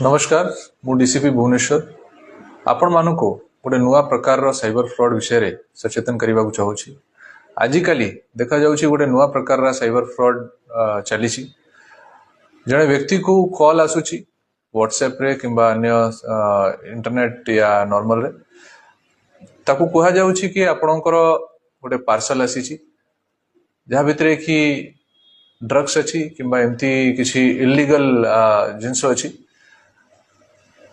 नमस्कार मु डीसीपी भुवनेश्वर आपण मानक गोटे नुआ प्रकार साइबर फ्रॉड विषय सचेतन करने को चाहूँगी। आजिकाली देखा जाउछि गोटे नुआ प्रकार साइबर फ्रॉड चली जड़े व्यक्ति को कॉल आसुची व्हाट्सएप रे किंबा अन्य इंटरनेट या नॉर्मल रे ताकू कहा जाउछि कि आपणकर गोटे पार्सल आसी जहाँ भितर कि ड्रग्स अच्छी किंबा एमती किसी इलीगल जिनस अच्छी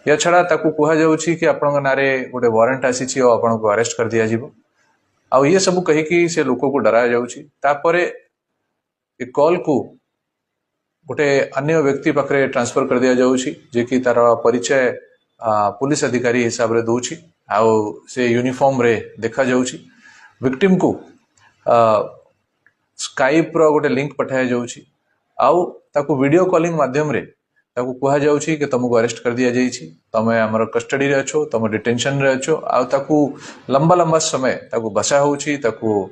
या छड़ा ताकू कहा जाउछि कि आपन नारे गोटे वारंट आसी और आपन को अरेस्ट कर दिया जिवो आ ये सब कही कि से लोक को डरा जाउछि तापरे ए कॉल को गोटे अन्य व्यक्ति पाखरे ट्रांसफर कर दिया जाउछि जे कि तार परिचय पुलिस अधिकारी हिसाब रे दोछि आ से यूनिफॉर्म रे देखा जाउछि विक्टिम को स्काइप रो गोटे लिंक पठाया जाउछि आउ ताकू वीडियो कॉलिंग माध्यम रे ताकू कहा जाउछि कि तुमको अरेस्ट कर दिया जाइछि तमे हमर कस्टडी रे अछो तुम डिटेंशन रे अछो आ ताकू लंबा लंबा समय ताकू बसा होउछि ताकू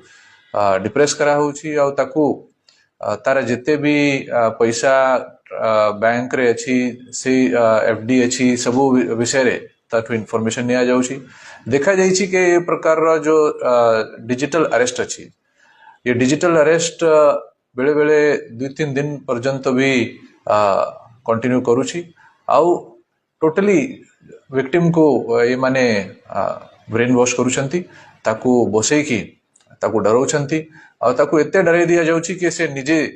डिप्रेस करा होउछि आ ताकू तार जिते भी पैसा बैंक रे अछि से एफडी अछि सब विषय रे ताकू इंफॉर्मेशन निया जाउछि देखा जाइछि कि ये प्रकार रो जो डिजिटल अरेस्ट अछि ये डिजिटल अरेस्ट बेले बेले 2-3 दिन पर्यंत भी कंटिन्यू करूची आउ टोटली विक्टिम को ये माने ब्रेन वॉश करूछंती ताकू बसई की ताकू डराउछंती आ ताकू एते डराई दिया जाउची कि से निजे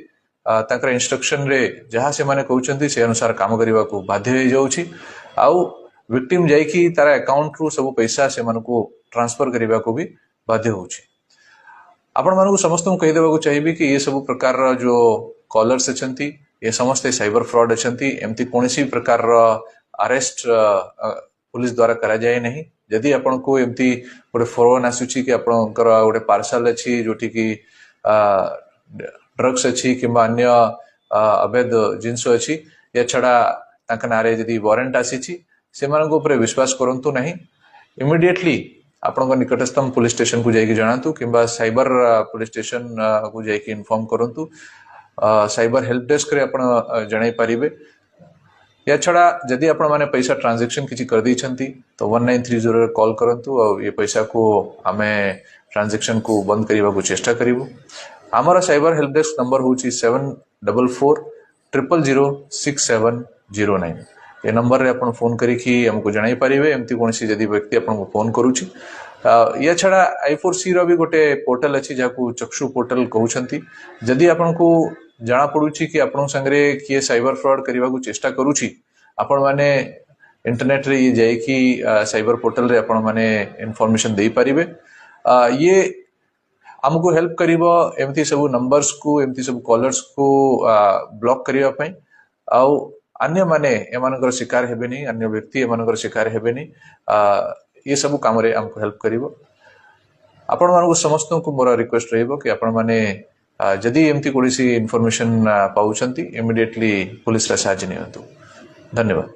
ताकर इंस्ट्रक्शन रे जहां से माने कहउछंती से अनुसार काम करिवा को बाध्य हो जाउची आउ विक्टिम जाई की तारा अकाउंट रू सब पैसा से माने को ट्रांसफर करिवा को भी बाध्य होउची। आपण मानू समस्त कहि देबा को चाहिबी कि ये सब प्रकार जो कॉलर्स अछंती ये समस्त साइबर फ्रॉड अछंती एमती कोनसी प्रकार अरेस्ट पुलिस द्वारा करा जाए नहीं यदि आपण को एमती गोटे फोन आसुची कि आपणकर गोटे पार्सल अछि जोटी कि ड्रग्स अछि किंबा अन्य अवैध जिनस अछि या छड़ा तांका नारे यदि वारंट आसीची से मानक ऊपर विश्वास करंतु नहीं इमिडिएटली आपन निकटस्थम पुलिस स्टेशन को जाइए जनातु किंबा साइबर पुलिस स्टेशन को जाइए इन्फॉर्म करंतु साइबर हेल्प डेस्क रे आपण जणाई पारिबे या छड़ा जदि आपण माने पैसा ट्रांजैक्शन किछि कर दी छंती तो 1930 रे कॉल करंतु और ये पैसा को हमें ट्रांजैक्शन को बंद करिवा को चेष्टा करिवो। हमारा साइबर हेल्प डेस्क नंबर होची 7440006709 ये नंबर रे आपण फोन करी कि हमको जणाई पारिबे एमती कोनसी जदि व्यक्ति आपण को फोन करूची या छड़ा I4C रो भी गोटे पोर्टल अछि जाकू चक्षु पोर्टल कहउछंती जदि आपण को जाना पड़ुची कि आपण संगरे किए साइबर फ्रॉड करबा को चेष्टा करूची आपण माने इंटरनेट रे ये जाय कि साइबर पोर्टल रे आपण माने इंफॉर्मेशन देई पारिबे ये हमको हेल्प करिवो एमती सब नंबर्स को एमती सब कॉलर्स को ब्लॉक करिवा पई आउ अन्य माने एमानकर शिकार हेबेनी अन्य व्यक्ति एमानकर शिकार हेबेनी ये सब काम रे हमको हेल्प करिवो। आपण मानको समस्त को मोर रिक्वेस्ट रहइबो कि आपण माने जदि एमती कोनसी इन्फॉर्मेशन पाउछंती इमिडिएटली पुलिस रा साहाय्य नियंतु। धन्यवाद।